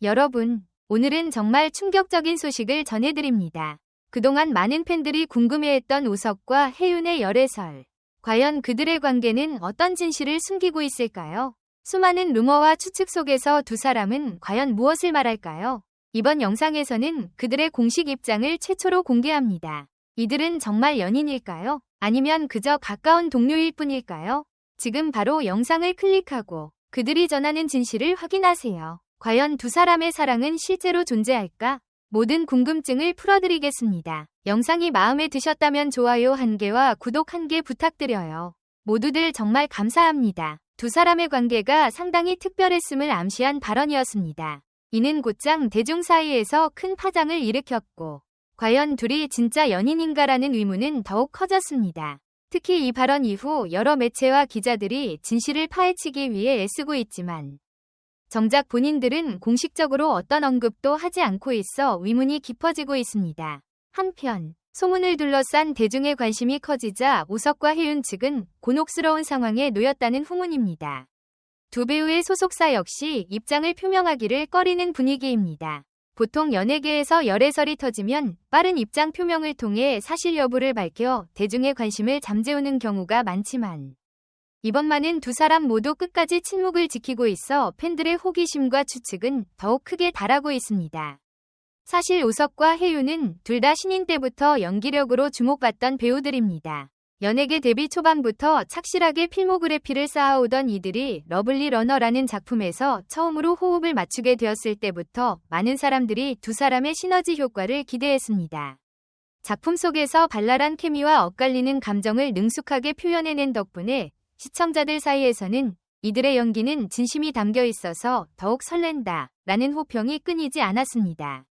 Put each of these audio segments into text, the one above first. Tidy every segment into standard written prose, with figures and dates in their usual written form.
여러분, 오늘은 정말 충격적인 소식을 전해드립니다. 그동안 많은 팬들이 궁금해했던 우석과 혜윤의 열애설. 과연 그들의 관계는 어떤 진실을 숨기고 있을까요? 수많은 루머와 추측 속에서 두 사람은 과연 무엇을 말할까요? 이번 영상에서는 그들의 공식 입장을 최초로 공개합니다. 이들은 정말 연인일까요? 아니면 그저 가까운 동료일 뿐일까요? 지금 바로 영상을 클릭하고 그들이 전하는 진실을 확인하세요. 과연 두 사람의 사랑은 실제로 존재할까? 모든 궁금증을 풀어드리겠습니다. 영상이 마음에 드셨다면 좋아요 1개와 구독 1개 부탁드려요. 모두들 정말 감사합니다. 두 사람의 관계가 상당히 특별했음을 암시한 발언이었습니다. 이는 곧장 대중 사이에서 큰 파장을 일으켰고, 과연 둘이 진짜 연인인가라는 의문은 더욱 커졌습니다. 특히 이 발언 이후 여러 매체와 기자들이 진실을 파헤치기 위해 애쓰고 있지만, 정작 본인들은 공식적으로 어떤 언급도 하지 않고 있어 의문이 깊어지고 있습니다. 한편, 소문을 둘러싼 대중의 관심이 커지자 우석과 혜윤 측은 곤혹스러운 상황에 놓였다는 후문입니다. 두 배우의 소속사 역시 입장을 표명하기를 꺼리는 분위기입니다. 보통 연예계에서 열애설이 터지면 빠른 입장 표명을 통해 사실 여부를 밝혀 대중의 관심을 잠재우는 경우가 많지만, 이번만은 두 사람 모두 끝까지 침묵을 지키고 있어 팬들의 호기심과 추측은 더욱 크게 달하고 있습니다. 사실 우석과 혜윤은 둘 다 신인 때부터 연기력으로 주목받던 배우들입니다. 연예계 데뷔 초반부터 착실하게 필모그래피를 쌓아오던 이들이 러블리 러너라는 작품에서 처음으로 호흡을 맞추게 되었을 때부터 많은 사람들이 두 사람의 시너지 효과를 기대했습니다. 작품 속에서 발랄한 케미와 엇갈리는 감정을 능숙하게 표현해낸 덕분에 시청자들 사이에서는 이들의 연기는 진심이 담겨 있어서 더욱 설렌다 라는 호평이 끊이지 않았습니다.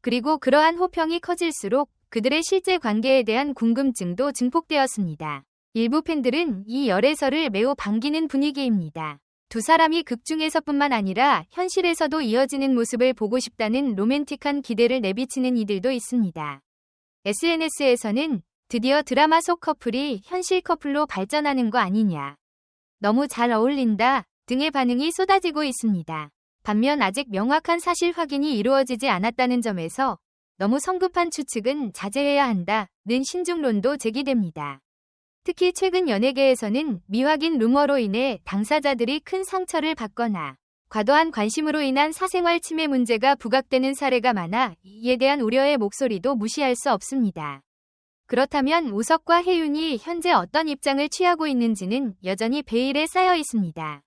그리고 그러한 호평이 커질수록 그들의 실제 관계에 대한 궁금증도 증폭되었습니다. 일부 팬들은 이 열애설을 매우 반기는 분위기입니다. 두 사람이 극중에서뿐만 아니라 현실에서도 이어지는 모습을 보고 싶다는 로맨틱한 기대를 내비치는 이들도 있습니다. SNS에서는 드디어 드라마 속 커플이 현실 커플로 발전하는 거 아니냐, 너무 잘 어울린다 등의 반응이 쏟아지고 있습니다. 반면 아직 명확한 사실 확인이 이루어지지 않았다는 점에서 너무 성급한 추측은 자제해야 한다는 신중론도 제기됩니다. 특히 최근 연예계에서는 미확인 루머로 인해 당사자들이 큰 상처를 받거나 과도한 관심으로 인한 사생활 침해 문제가 부각되는 사례가 많아 이에 대한 우려의 목소리도 무시할 수 없습니다. 그렇다면 우석과 혜윤이 현재 어떤 입장을 취하고 있는지는 여전히 베일에 쌓여 있습니다.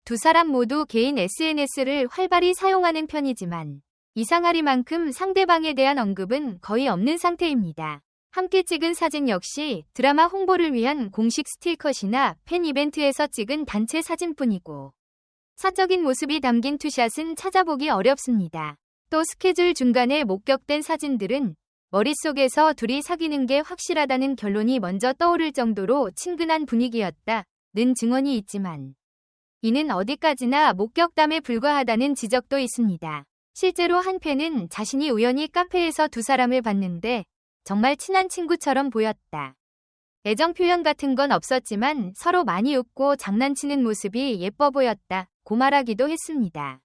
두 사람 모두 개인 SNS를 활발히 사용하는 편이지만 이상하리만큼 상대방에 대한 언급은 거의 없는 상태입니다. 함께 찍은 사진 역시 드라마 홍보를 위한 공식 스틸컷이나 팬 이벤트에서 찍은 단체 사진뿐이고, 사적인 모습이 담긴 투샷은 찾아보기 어렵습니다. 또 스케줄 중간에 목격된 사진들은 머릿속에서 둘이 사귀는 게 확실하다는 결론이 먼저 떠오를 정도로 친근한 분위기였다는 증언이 있지만, 이는 어디까지나 목격담에 불과하다는 지적도 있습니다. 실제로 한 팬은 자신이 우연히 카페에서 두 사람을 봤는데 정말 친한 친구처럼 보였다. 애정 표현 같은 건 없었지만 서로 많이 웃고 장난치는 모습이 예뻐 보였다고 말하기도 했습니다.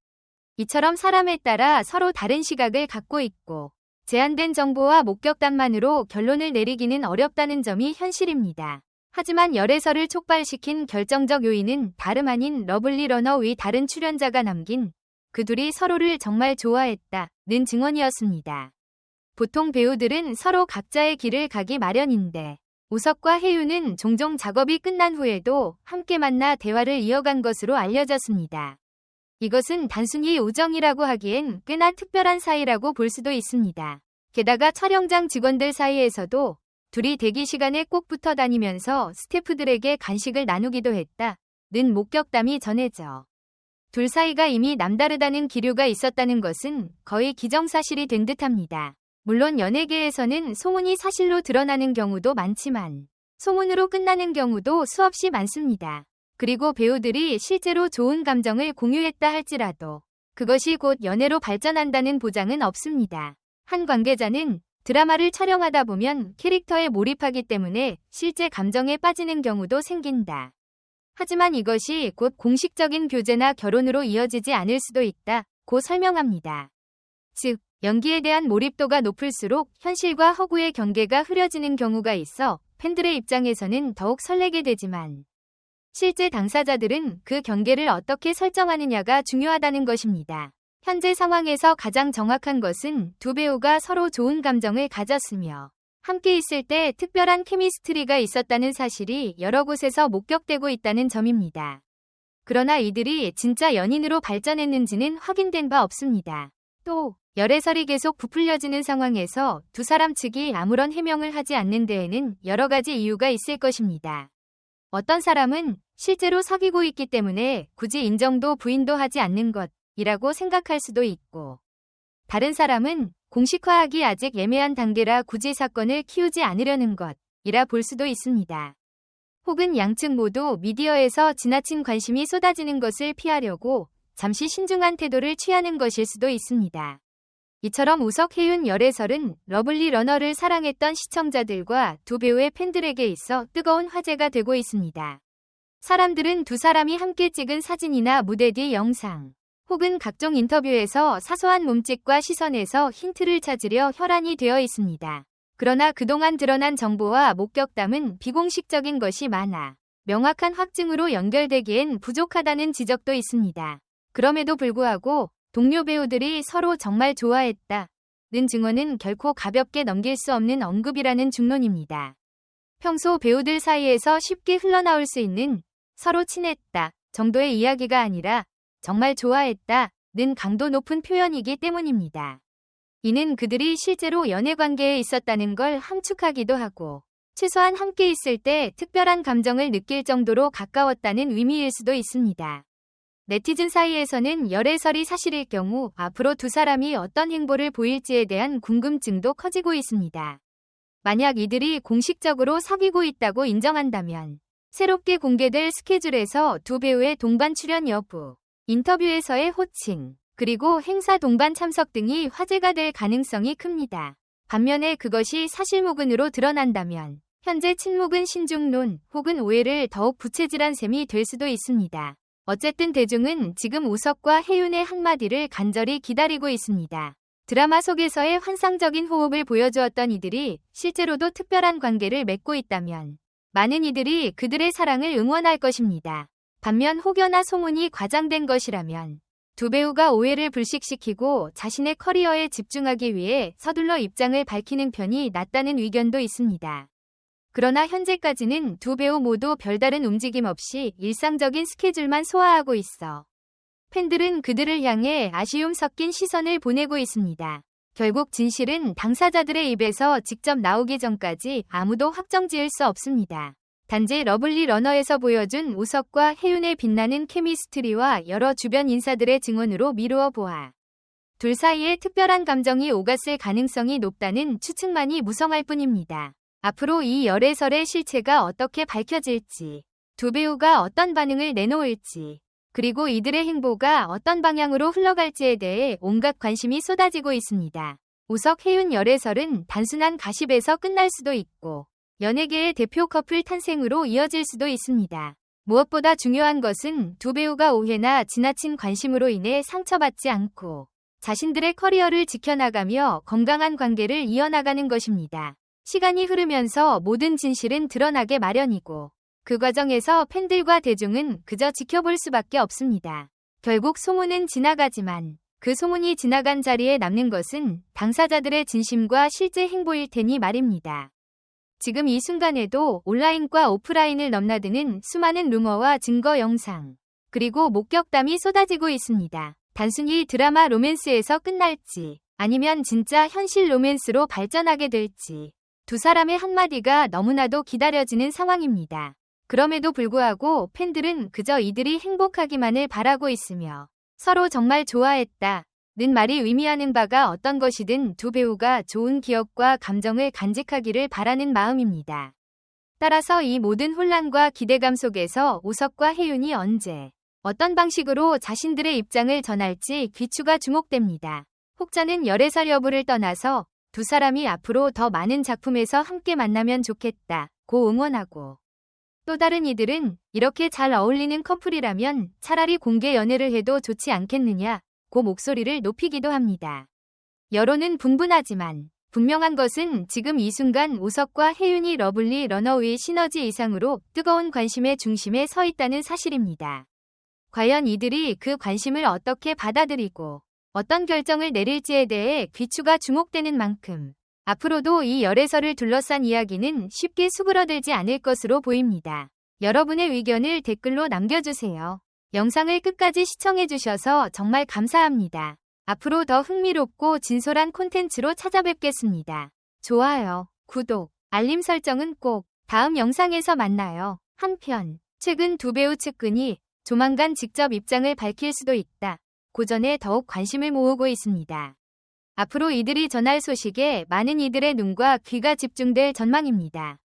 이처럼 사람에 따라 서로 다른 시각을 갖고 있고, 제한된 정보와 목격담만으로 결론을 내리기는 어렵다는 점이 현실입니다. 하지만 열애설을 촉발시킨 결정적 요인은 다름 아닌 러블리 러너 위 다른 출연자가 남긴 그 둘이 서로를 정말 좋아했다는 증언이었습니다. 보통 배우들은 서로 각자의 길을 가기 마련인데, 우석과 혜윤은 종종 작업이 끝난 후에도 함께 만나 대화를 이어간 것으로 알려졌습니다. 이것은 단순히 우정이라고 하기엔 꽤나 특별한 사이라고 볼 수도 있습니다. 게다가 촬영장 직원들 사이에서도 둘이 대기 시간에 꼭 붙어 다니면서 스태프들에게 간식을 나누기도 했다는 목격담이 전해져 둘 사이가 이미 남다르다는 기류가 있었다는 것은 거의 기정사실이 된 듯합니다. 물론 연예계에서는 소문이 사실로 드러나는 경우도 많지만 소문으로 끝나는 경우도 수없이 많습니다. 그리고 배우들이 실제로 좋은 감정을 공유했다 할지라도 그것이 곧 연애로 발전한다는 보장은 없습니다. 한 관계자는 드라마를 촬영하다 보면 캐릭터에 몰입하기 때문에 실제 감정에 빠지는 경우도 생긴다. 하지만 이것이 곧 공식적인 교제나 결혼으로 이어지지 않을 수도 있다 고 설명합니다. 즉, 연기에 대한 몰입도가 높을수록 현실과 허구의 경계가 흐려지는 경우가 있어 팬들의 입장에서는 더욱 설레게 되지만 실제 당사자들은 그 경계를 어떻게 설정하느냐가 중요하다는 것입니다. 현재 상황에서 가장 정확한 것은 두 배우가 서로 좋은 감정을 가졌으며 함께 있을 때 특별한 케미스트리가 있었다는 사실이 여러 곳에서 목격되고 있다는 점입니다. 그러나 이들이 진짜 연인으로 발전했는지는 확인된 바 없습니다. 또 열애설이 계속 부풀려지는 상황에서 두 사람 측이 아무런 해명을 하지 않는 데에는 여러 가지 이유가 있을 것입니다. 어떤 사람은 실제로 사귀고 있기 때문에 굳이 인정도 부인도 하지 않는 것이라고 생각할 수도 있고, 다른 사람은 공식화하기 아직 애매한 단계라 굳이 사건을 키우지 않으려는 것이라 볼 수도 있습니다. 혹은 양측 모두 미디어에서 지나친 관심이 쏟아지는 것을 피하려고 잠시 신중한 태도를 취하는 것일 수도 있습니다. 이처럼 우석 혜윤 열애설은 러블리 러너를 사랑했던 시청자들과 두 배우의 팬들에게 있어 뜨거운 화제가 되고 있습니다. 사람들은 두 사람이 함께 찍은 사진이나 무대 뒤 영상, 혹은 각종 인터뷰에서 사소한 몸짓과 시선에서 힌트를 찾으려 혈안이 되어 있습니다. 그러나 그동안 드러난 정보와 목격담은 비공식적인 것이 많아 명확한 확증으로 연결되기엔 부족하다는 지적도 있습니다. 그럼에도 불구하고 동료 배우들이 서로 정말 좋아했다는 증언은 결코 가볍게 넘길 수 없는 언급이라는 중론입니다. 평소 배우들 사이에서 쉽게 흘러나올 수 있는 서로 친했다 정도의 이야기가 아니라 정말 좋아했다는 강도 높은 표현이기 때문입니다. 이는 그들이 실제로 연애관계에 있었다는 걸 함축하기도 하고 최소한 함께 있을 때 특별한 감정을 느낄 정도로 가까웠다는 의미일 수도 있습니다. 네티즌 사이에서는 열애설이 사실일 경우 앞으로 두 사람이 어떤 행보를 보일지에 대한 궁금증도 커지고 있습니다. 만약 이들이 공식적으로 사귀고 있다고 인정한다면 새롭게 공개될 스케줄에서 두 배우의 동반 출연 여부, 인터뷰에서의 호칭, 그리고 행사 동반 참석 등이 화제가 될 가능성이 큽니다. 반면에 그것이 사실무근으로 드러난다면 현재 친묵은 신중론 혹은 오해를 더욱 부채질한 셈이 될 수도 있습니다. 어쨌든 대중은 지금 우석과 혜윤의 한마디를 간절히 기다리고 있습니다. 드라마 속에서의 환상적인 호흡을 보여주었던 이들이 실제로도 특별한 관계를 맺고 있다면 많은 이들이 그들의 사랑을 응원할 것입니다. 반면 혹여나 소문이 과장된 것이라면 두 배우가 오해를 불식시키고 자신의 커리어에 집중하기 위해 서둘러 입장을 밝히는 편이 낫다는 의견도 있습니다. 그러나 현재까지는 두 배우 모두 별다른 움직임 없이 일상적인 스케줄만 소화하고 있어 팬들은 그들을 향해 아쉬움 섞인 시선을 보내고 있습니다. 결국 진실은 당사자들의 입에서 직접 나오기 전까지 아무도 확정지을 수 없습니다. 단지 러블리 러너에서 보여준 우석과 혜윤의 빛나는 케미스트리와 여러 주변 인사들의 증언으로 미루어 보아 둘 사이에 특별한 감정이 오갔을 가능성이 높다는 추측만이 무성할 뿐입니다. 앞으로 이 열애설의 실체가 어떻게 밝혀질지, 두 배우가 어떤 반응을 내놓을지, 그리고 이들의 행보가 어떤 방향으로 흘러갈지에 대해 온갖 관심이 쏟아지고 있습니다. 우석 혜윤 열애설은 단순한 가십에서 끝날 수도 있고 연예계의 대표 커플 탄생으로 이어질 수도 있습니다. 무엇보다 중요한 것은 두 배우가 오해나 지나친 관심으로 인해 상처받지 않고 자신들의 커리어를 지켜나가며 건강한 관계를 이어나가는 것입니다. 시간이 흐르면서 모든 진실은 드러나게 마련이고 그 과정에서 팬들과 대중은 그저 지켜볼 수밖에 없습니다. 결국 소문은 지나가지만 그 소문이 지나간 자리에 남는 것은 당사자들의 진심과 실제 행보일 테니 말입니다. 지금 이 순간에도 온라인과 오프라인을 넘나드는 수많은 루머와 증거 영상, 그리고 목격담이 쏟아지고 있습니다. 단순히 드라마 로맨스에서 끝날지 아니면 진짜 현실 로맨스로 발전하게 될지 두 사람의 한마디가 너무나도 기다려지는 상황입니다. 그럼에도 불구하고 팬들은 그저 이들이 행복하기만을 바라고 있으며 서로 정말 좋아했다는 말이 의미하는 바가 어떤 것이든 두 배우가 좋은 기억과 감정을 간직하기를 바라는 마음입니다. 따라서 이 모든 혼란과 기대감 속에서 우석과 혜윤이 언제, 어떤 방식으로 자신들의 입장을 전할지 귀추가 주목됩니다. 혹자는 열애설 여부를 떠나서 두 사람이 앞으로 더 많은 작품에서 함께 만나면 좋겠다고 응원하고 또 다른 이들은 이렇게 잘 어울리는 커플이라면 차라리 공개 연애를 해도 좋지 않겠느냐 고 목소리를 높이기도 합니다. 여론은 분분하지만 분명한 것은 지금 이 순간 우석과 혜윤이 러블리 러너웨이 시너지 이상으로 뜨거운 관심의 중심에 서 있다는 사실입니다. 과연 이들이 그 관심을 어떻게 받아들이고 어떤 결정을 내릴지에 대해 귀추가 주목되는 만큼 앞으로도 이 열애설을 둘러싼 이야기는 쉽게 수그러들지 않을 것으로 보입니다. 여러분의 의견을 댓글로 남겨주세요. 영상을 끝까지 시청해주셔서 정말 감사합니다. 앞으로 더 흥미롭고 진솔한 콘텐츠로 찾아뵙겠습니다. 좋아요, 구독, 알림 설정은 꼭 다음 영상에서 만나요. 한편 최근 두 배우 측근이 조만간 직접 입장을 밝힐 수도 있다. 고전에 더욱 관심을 모으고 있습니다. 앞으로 이들이 전할 소식에 많은 이들의 눈과 귀가 집중될 전망입니다.